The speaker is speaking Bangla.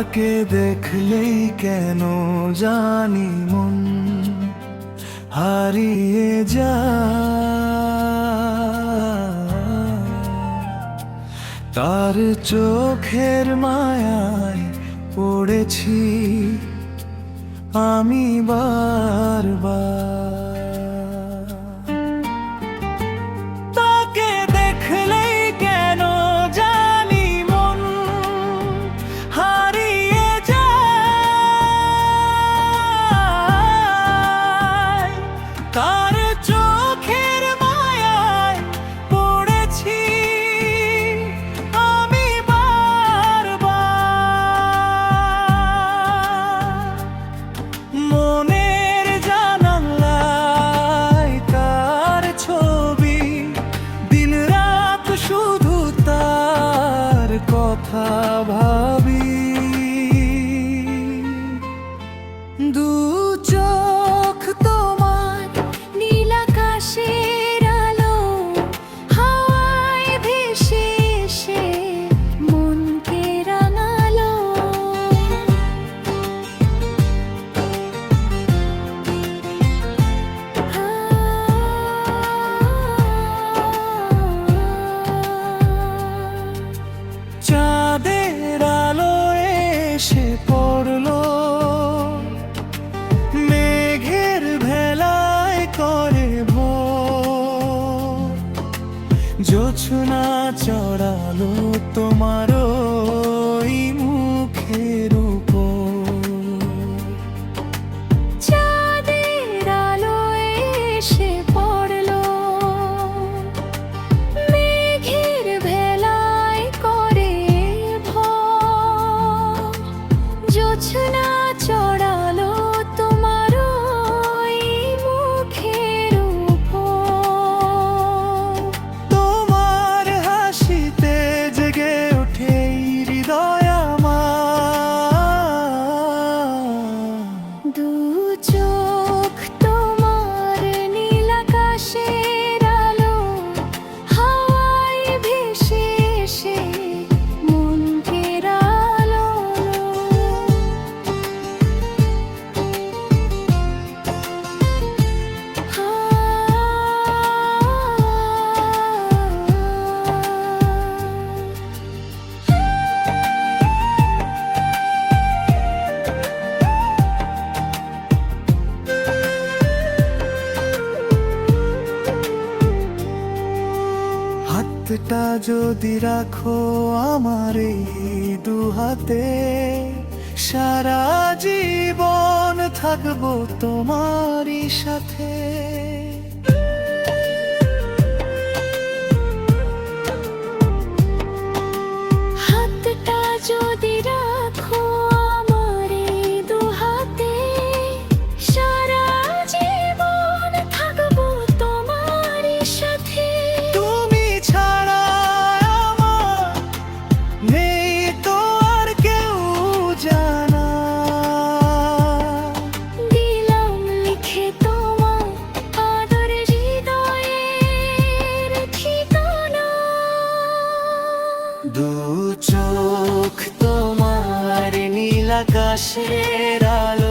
তাকে দেখলেই কেন জানি মন হারিয়ে যায়, তার চোখের মায়ায় পড়েছি আমি বারবার। তাকে দেখলেই কেন জানি মন হারিয়ে যায়, তার চোখের মায়ায় পড়েছি আমি বারবার। মনের জানালায় তার ছবি, দিনরাত শুধু তার কথা ভাবি। দু চোখ তোমার নীল আকাশের আলো, হাওয়ায় ভেসে এসে মনকে রাঙালো। চাঁদের আলো এসে পড়লো, মেঘের ভেলায় করে ভোর। জোছনা চড়ালো তোমার ওই মুখের উপর। চাঁদের আলো এসে পড়লো, মেঘের ভেলায় করে ভোর। জোছনা চড়ালো তোমার ওই মুখের উপর। তোমার হাসিতে জেগে ওঠে হৃদয় আমার। দু চোখ তোমার নীল আকাশের আলো, হাওয়ায় ভেসে এসে মনকে রাঙালো। হাতটা যদি রাখো আমার এই দু হাতে, সারা জীবন থাকবো তোমারই সাথে। হাতটা যদি রাখো আমার এই দু হাতে, সারা জীবন থাকবো তোমারই সাথে। তুমি ছাড়া আমার নেই তো আর কেউ জানা। দিলাম লিখে তোমার আদর হৃদয়ের ঠিকানা। দু চোখ তোমার নীল আকাশের আলো,